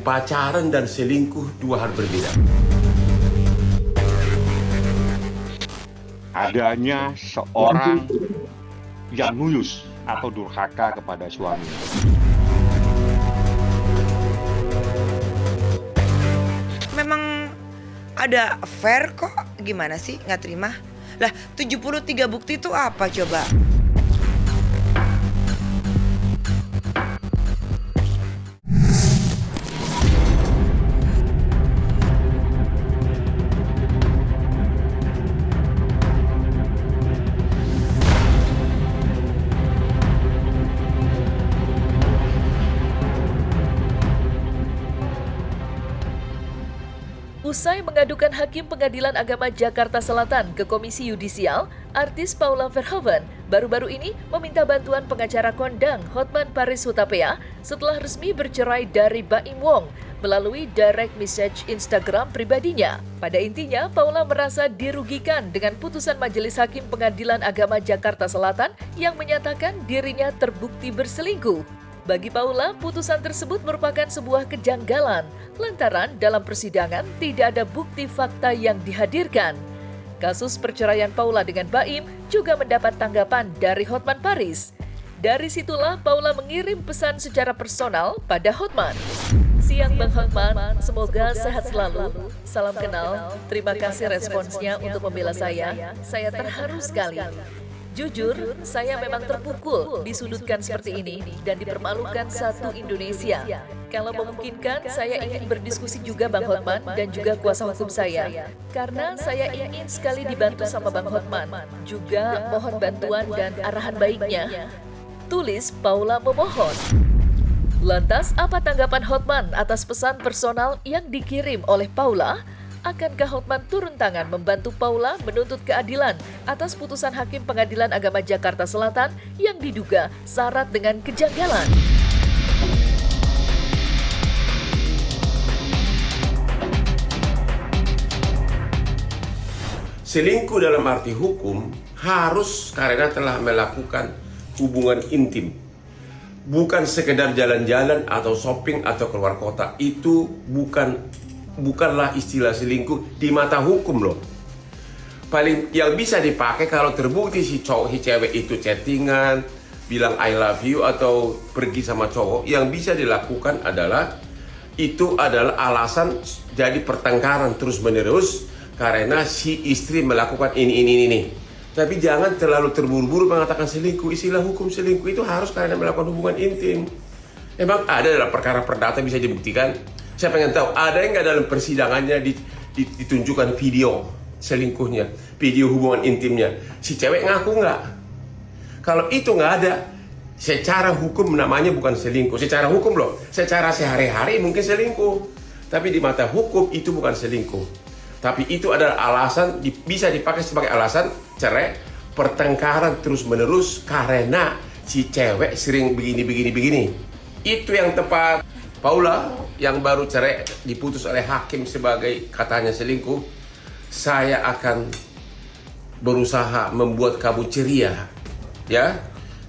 pacaran dan selingkuh dua hal berbeda. Adanya seorang yang nuyus atau durhaka kepada suami. Memang ada affair kok, gimana sih nggak terima? Lah 73 bukti itu apa coba? Usai mengadukan Hakim Pengadilan Agama Jakarta Selatan ke Komisi Yudisial, artis Paula Verhoeven baru-baru ini meminta bantuan pengacara kondang Hotman Paris Hutapea setelah resmi bercerai dari Baim Wong melalui direct message Instagram pribadinya. Pada intinya, Paula merasa dirugikan dengan putusan Majelis Hakim Pengadilan Agama Jakarta Selatan yang menyatakan dirinya terbukti berselingkuh. Bagi Paula, putusan tersebut merupakan sebuah kejanggalan lantaran dalam persidangan tidak ada bukti fakta yang dihadirkan. Kasus perceraian Paula dengan Baim juga mendapat tanggapan dari Hotman Paris. Dari situlah Paula mengirim pesan secara personal pada Hotman. Siang Bang Hotman, semoga sehat selalu. Salam kenal, terima kasih responsnya untuk membela saya terharu sekali. Jujur, saya memang terpukul disudutkan seperti ini dan dipermalukan satu Indonesia. Kalau memungkinkan, saya ingin berdiskusi juga Bang Hotman dan juga kuasa hukum saya. Karena saya ingin sekali dibantu sama Bang Hotman. Juga mohon bantuan dan arahan baiknya. Tulis Paula memohon. Lantas, apa tanggapan Hotman atas pesan personal yang dikirim oleh Paula? Akankah Hotman turun tangan membantu Paula menuntut keadilan atas putusan Hakim Pengadilan Agama Jakarta Selatan yang diduga syarat dengan kejanggalan? Selingkuh dalam arti hukum harus karena telah melakukan hubungan intim. Bukan sekedar jalan-jalan atau shopping atau keluar kota. Itu bukanlah istilah selingkuh di mata hukum loh. Paling yang bisa dipakai kalau terbukti si cewek itu chattingan, bilang I love you atau pergi sama cowok, yang bisa dilakukan adalah itu adalah alasan jadi pertengkaran terus menerus karena si istri melakukan ini. Tapi jangan terlalu terburu-buru mengatakan selingkuh. Istilah hukum selingkuh itu harus karena melakukan hubungan intim. Emang ada dalam perkara perdata bisa dibuktikan? Saya pengen tahu, ada yang nggak dalam persidangannya ditunjukkan video selingkuhnya, video hubungan intimnya? Si cewek ngaku nggak? Kalau itu nggak ada, secara hukum namanya bukan selingkuh. Secara hukum loh, secara sehari-hari mungkin selingkuh. Tapi di mata hukum itu bukan selingkuh. Tapi itu adalah alasan, bisa dipakai sebagai alasan cerai, pertengkaran terus-menerus karena si cewek sering begini. Itu yang tepat. Paula yang baru cerai diputus oleh hakim sebagai katanya selingkuh, saya akan berusaha membuat kamu ceria, ya.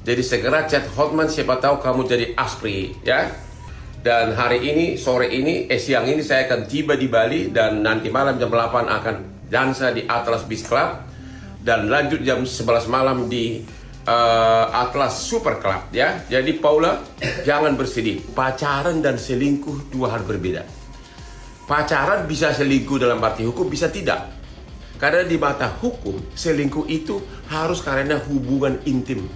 Jadi segera chat Hotman, siapa tahu kamu jadi aspri, ya. Dan hari ini, siang ini saya akan tiba di Bali dan nanti malam jam 8 akan dansa di Atlas Beach Club dan lanjut jam 11 malam di Atlas Super Club, ya. Jadi Paula, jangan bersedih. Pacaran dan selingkuh dua hal berbeda. Pacaran bisa selingkuh dalam arti hukum, bisa tidak. Karena di mata hukum, selingkuh itu harus karena hubungan intim.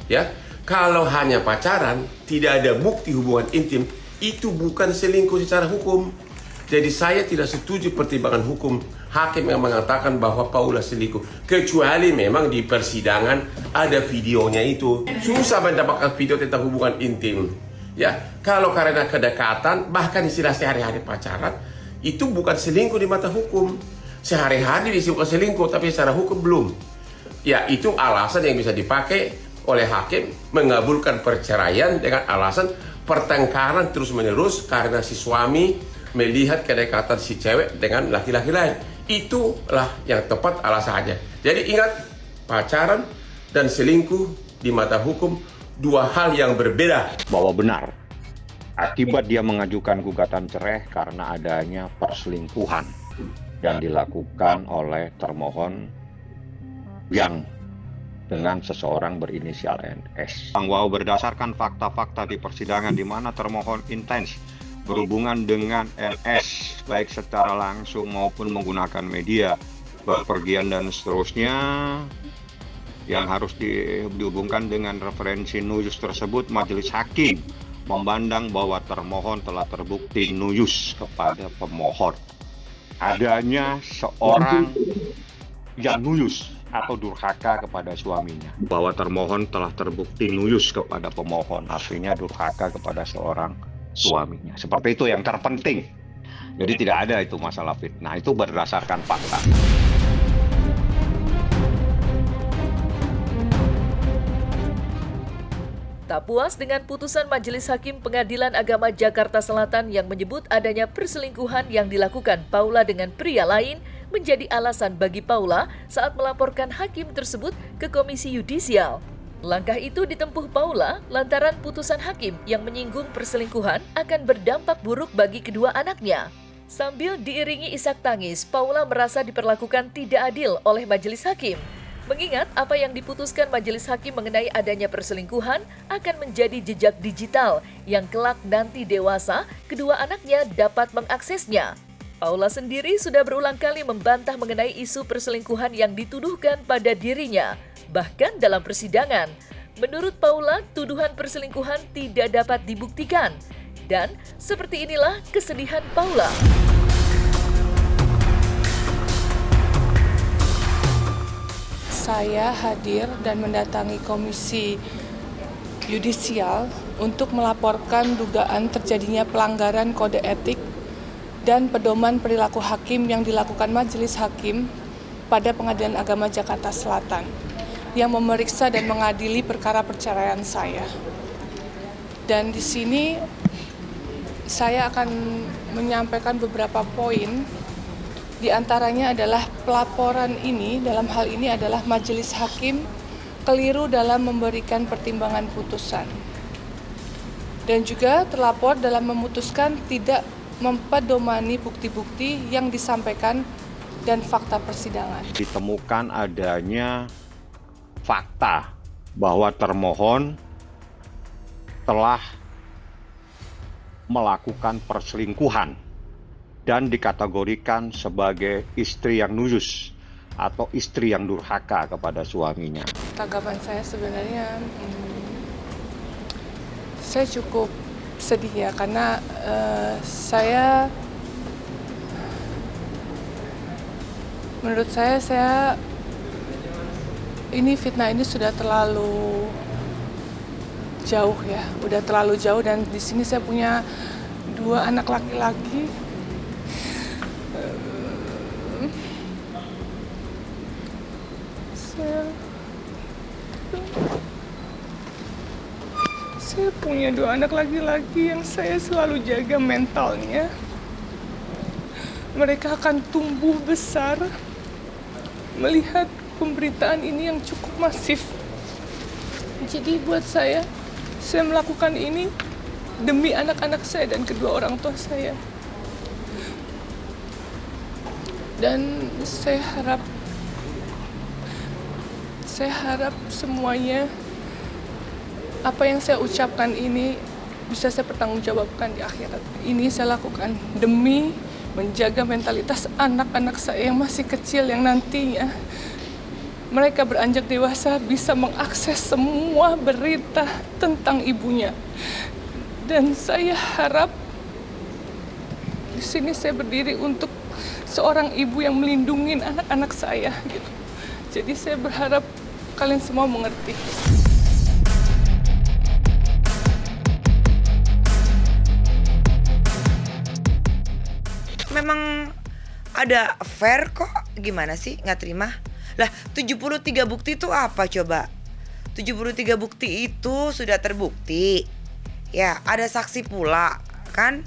Ya, kalau hanya pacaran, tidak ada bukti hubungan intim, itu bukan selingkuh secara hukum. Jadi saya tidak setuju pertimbangan hukum hakim yang mengatakan bahwa Paula selingkuh. Kecuali memang di persidangan ada videonya itu. Susah mendapatkan video tentang hubungan intim. Ya, kalau karena kedekatan, bahkan istilah sehari-hari pacaran, itu bukan selingkuh di mata hukum. Sehari-hari disebut selingkuh, tapi secara hukum belum. Ya, itu alasan yang bisa dipakai oleh hakim mengabulkan perceraian dengan alasan pertengkaran terus-menerus karena si suami melihat kedekatan si cewek dengan laki-laki lain. Itulah yang tepat alasannya. Jadi ingat, pacaran dan selingkuh di mata hukum dua hal yang berbeda. Bahwa benar Akibat dia mengajukan gugatan cerai karena adanya perselingkuhan yang dilakukan oleh termohon yang dengan seseorang berinisial NS. Bahwa berdasarkan fakta-fakta di persidangan di mana termohon intens berhubungan dengan NS baik secara langsung maupun menggunakan media, bepergian dan seterusnya, yang harus dihubungkan dengan referensi nuyus tersebut, majelis hakim memandang bahwa termohon telah terbukti nuyus kepada pemohon. Adanya seorang yang nuyus atau durhaka kepada suaminya. Bahwa termohon telah terbukti nuyus kepada pemohon, artinya durhaka kepada seorang suaminya. Seperti itu yang terpenting. Jadi tidak ada itu masalah fitnah, itu berdasarkan fakta. Tak puas dengan putusan Majelis Hakim Pengadilan Agama Jakarta Selatan yang menyebut adanya perselingkuhan yang dilakukan Paula dengan pria lain menjadi alasan bagi Paula saat melaporkan hakim tersebut ke Komisi Yudisial. Langkah itu ditempuh Paula lantaran putusan hakim yang menyinggung perselingkuhan akan berdampak buruk bagi kedua anaknya. Sambil diiringi isak tangis, Paula merasa diperlakukan tidak adil oleh majelis hakim. Mengingat apa yang diputuskan majelis hakim mengenai adanya perselingkuhan akan menjadi jejak digital yang kelak nanti dewasa kedua anaknya dapat mengaksesnya. Paula sendiri sudah berulang kali membantah mengenai isu perselingkuhan yang dituduhkan pada dirinya. Bahkan dalam persidangan, menurut Paula, tuduhan perselingkuhan tidak dapat dibuktikan. Dan seperti inilah kesedihan Paula. Saya hadir dan mendatangi Komisi Yudisial untuk melaporkan dugaan terjadinya pelanggaran kode etik dan pedoman perilaku hakim yang dilakukan Majelis Hakim pada Pengadilan Agama Jakarta Selatan yang memeriksa dan mengadili perkara perceraian saya. Dan di sini saya akan menyampaikan beberapa poin. Di antaranya adalah pelaporan ini, dalam hal ini adalah majelis hakim keliru dalam memberikan pertimbangan putusan. Dan juga terlapor dalam memutuskan tidak mempedomani bukti-bukti yang disampaikan dan fakta persidangan. Ditemukan adanya fakta bahwa termohon telah melakukan perselingkuhan dan dikategorikan sebagai istri yang nuyus atau istri yang durhaka kepada suaminya. Tanggapan saya sebenarnya saya cukup sedih ya, karena menurut saya ini fitnah ini sudah terlalu jauh ya, udah terlalu jauh, dan di sini saya punya 2 anak laki-laki. Saya punya 2 anak laki-laki yang saya selalu jaga mentalnya. Mereka akan tumbuh besar melihat pemberitaan ini yang cukup masif. Jadi buat saya melakukan ini demi anak-anak saya dan kedua orang tua saya. Dan saya harap semuanya, apa yang saya ucapkan ini bisa saya pertanggungjawabkan di akhirat. Ini saya lakukan demi menjaga mentalitas anak-anak saya yang masih kecil, yang nantinya mereka beranjak dewasa bisa mengakses semua berita tentang ibunya. Dan saya harap di sini saya berdiri untuk seorang ibu yang melindungi anak-anak saya gitu. Jadi saya berharap kalian semua mengerti. Memang ada fair kok, gimana sih nggak terima? Lah 73 bukti itu apa coba? 73 bukti itu sudah terbukti. Ya, ada saksi pula kan?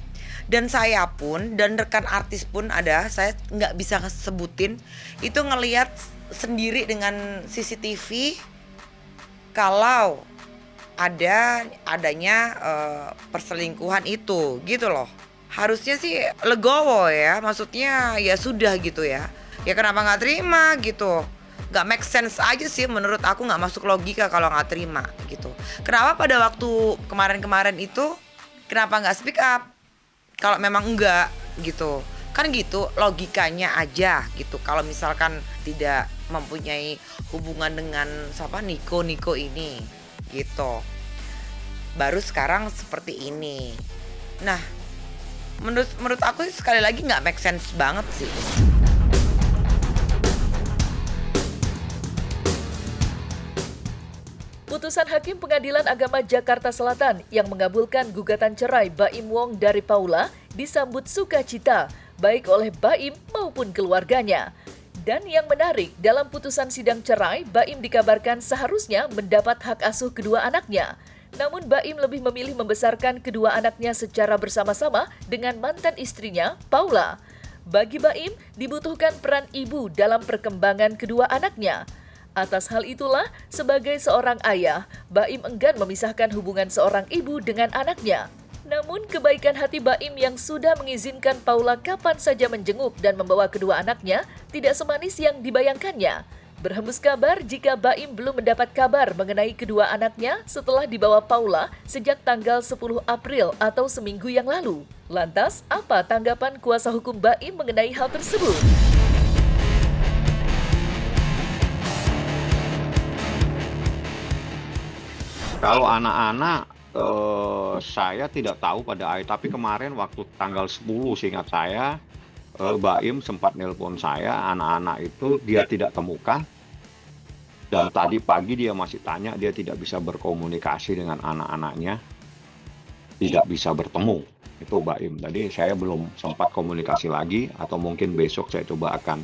Dan saya pun, dan rekan artis pun ada, saya nggak bisa sebutin, itu ngelihat sendiri dengan CCTV kalau adanya perselingkuhan itu gitu loh. Harusnya sih legowo ya, maksudnya ya sudah gitu ya. Ya kenapa nggak terima gitu? Nggak make sense aja sih menurut aku, nggak masuk logika kalau nggak terima gitu. Kenapa pada waktu kemarin-kemarin itu kenapa nggak speak up? Kalau memang enggak gitu. Kan gitu logikanya aja gitu. Kalau misalkan tidak mempunyai hubungan dengan siapa Niko ini gitu. Baru sekarang seperti ini. Nah, menurut aku sekali lagi nggak make sense banget sih. Putusan Hakim Pengadilan Agama Jakarta Selatan yang mengabulkan gugatan cerai Baim Wong dari Paula disambut sukacita, baik oleh Baim maupun keluarganya. Dan yang menarik, dalam putusan sidang cerai, Baim dikabarkan seharusnya mendapat hak asuh kedua anaknya. Namun Baim lebih memilih membesarkan kedua anaknya secara bersama-sama dengan mantan istrinya, Paula. Bagi Baim, dibutuhkan peran ibu dalam perkembangan kedua anaknya. Atas hal itulah, sebagai seorang ayah, Baim enggan memisahkan hubungan seorang ibu dengan anaknya. Namun, kebaikan hati Baim yang sudah mengizinkan Paula kapan saja menjenguk dan membawa kedua anaknya tidak semanis yang dibayangkannya. Berhembus kabar jika Baim belum mendapat kabar mengenai kedua anaknya setelah dibawa Paula sejak tanggal 10 April atau seminggu yang lalu. Lantas, apa tanggapan kuasa hukum Baim mengenai hal tersebut? Kalau anak-anak, saya tidak tahu pada akhir, tapi kemarin waktu tanggal 10 seingat saya, Baim sempat nelpon saya, anak-anak itu dia tidak temukan, dan tadi pagi dia masih tanya, dia tidak bisa berkomunikasi dengan anak-anaknya, tidak bisa bertemu, itu Baim. Jadi saya belum sempat komunikasi lagi, atau mungkin besok saya coba akan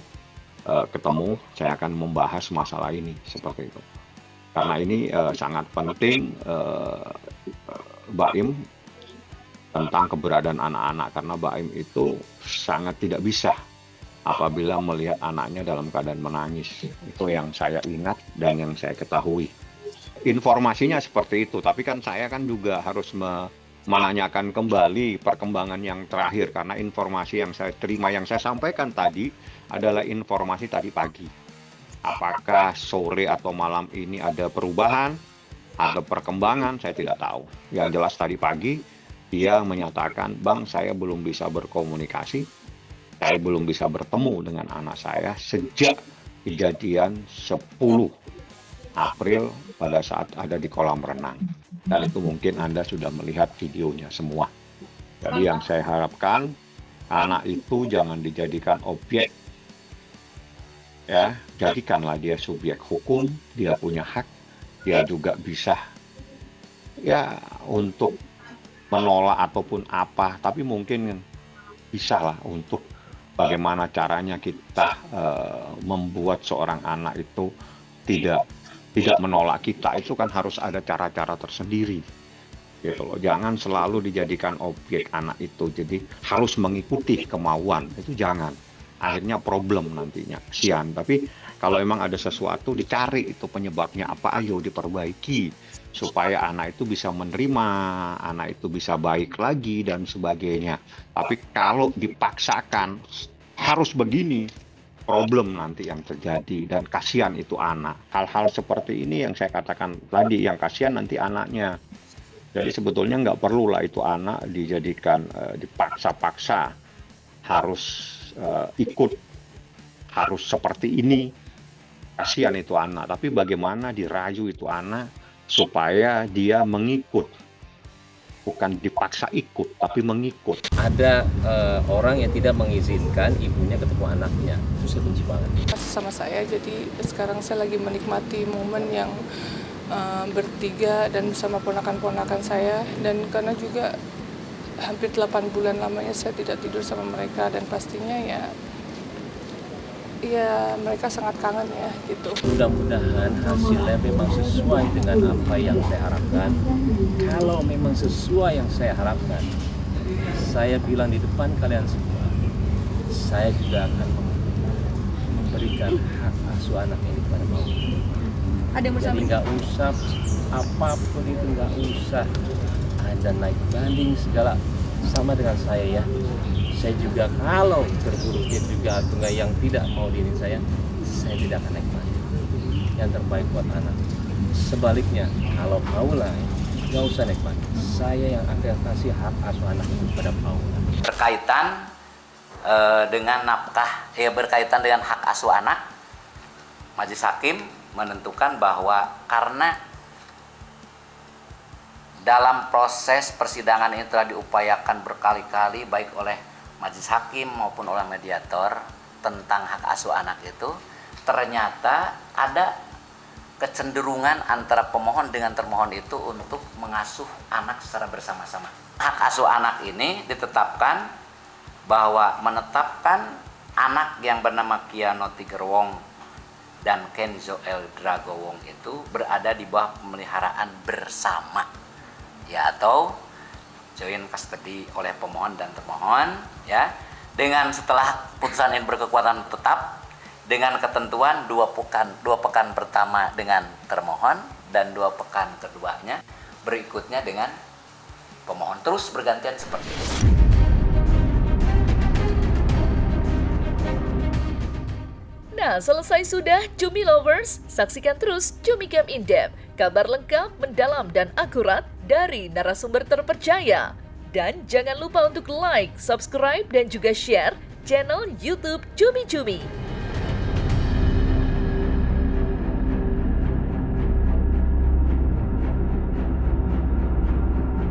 ketemu, saya akan membahas masalah ini, seperti itu. Karena ini sangat penting Baim tentang keberadaan anak-anak, karena Baim itu sangat tidak bisa apabila melihat anaknya dalam keadaan menangis. Itu yang saya ingat dan yang saya ketahui. Informasinya seperti itu, tapi kan saya kan juga harus menanyakan kembali perkembangan yang terakhir, karena informasi yang saya terima, yang saya sampaikan tadi adalah informasi tadi pagi. Apakah sore atau malam ini ada perubahan, ada perkembangan, saya tidak tahu. Yang jelas tadi pagi dia menyatakan, Bang, saya belum bisa berkomunikasi, saya belum bisa bertemu dengan anak saya sejak kejadian 10 April pada saat ada di kolam renang. Dan itu mungkin Anda sudah melihat videonya semua. Jadi yang saya harapkan, anak itu jangan dijadikan objek. Ya, jadikanlah dia subjek hukum, dia punya hak, dia juga bisa ya untuk menolak ataupun apa, tapi mungkin bisa lah untuk bagaimana caranya kita membuat seorang anak itu tidak menolak kita. Itu kan harus ada cara-cara tersendiri gitu loh. Jangan selalu dijadikan objek anak itu, jadi harus mengikuti kemauan, itu jangan. Akhirnya problem nantinya, kesian. Tapi kalau emang ada sesuatu, dicari itu penyebabnya apa, ayo diperbaiki supaya anak itu bisa menerima, anak itu bisa baik lagi dan sebagainya. Tapi kalau dipaksakan harus begini, problem nanti yang terjadi, dan kasihan itu anak. Hal-hal seperti ini yang saya katakan tadi, yang kasihan nanti anaknya. Jadi sebetulnya nggak perlulah itu anak dijadikan dipaksa-paksa harus ikut, harus seperti ini. Kasihan itu anak, tapi bagaimana dirayu itu anak supaya dia mengikut, bukan dipaksa ikut tapi mengikut. Ada orang yang tidak mengizinkan ibunya ketemu anaknya, itu saya benci banget. Sama saya, jadi sekarang saya lagi menikmati momen yang bertiga dan bersama ponakan-ponakan saya, dan karena juga hampir 8 bulan lamanya saya tidak tidur sama mereka, dan pastinya ya mereka sangat kangen ya gitu. Mudah-mudahan hasilnya memang sesuai dengan apa yang saya harapkan. Kalau memang sesuai yang saya harapkan, saya bilang di depan kalian semua, saya juga akan memberikan hak asuh anak ini kepada Paula. Jadi nggak usah apapun itu nggak usah Anda naik banding segala, sama dengan saya ya. Saya juga kalau terburu juga atau nggak yang tidak mau diri saya tidak akan naik banding. Yang terbaik buat anak. Sebaliknya, kalau Paula nggak usah naik banding. Saya yang akan kasih hak asuh anak itu kepada Paula. Berkaitan dengan nafkah, berkaitan dengan hak asuh anak, Majelis Hakim menentukan bahwa karena dalam proses persidangan ini telah diupayakan berkali-kali baik oleh Majelis Hakim maupun oleh mediator tentang hak asuh anak itu, ternyata ada kecenderungan antara pemohon dengan termohon itu untuk mengasuh anak secara bersama-sama. Hak asuh anak ini ditetapkan bahwa menetapkan anak yang bernama Kiano Tigerwong dan Kenzo El Dragowong itu berada di bawah pemeliharaan bersama, ya, atau joint custody oleh pemohon dan termohon, ya, dengan setelah putusan ini berkekuatan tetap dengan ketentuan 2 pekan pertama dengan termohon dan 2 pekan keduanya berikutnya dengan pemohon, terus bergantian seperti itu. Nah, selesai sudah Cumi Lovers, saksikan terus Cumi Camp In-Depth, kabar lengkap, mendalam, dan akurat dari narasumber terpercaya. Dan jangan lupa untuk like, subscribe, dan juga share channel YouTube Cumi Cumi.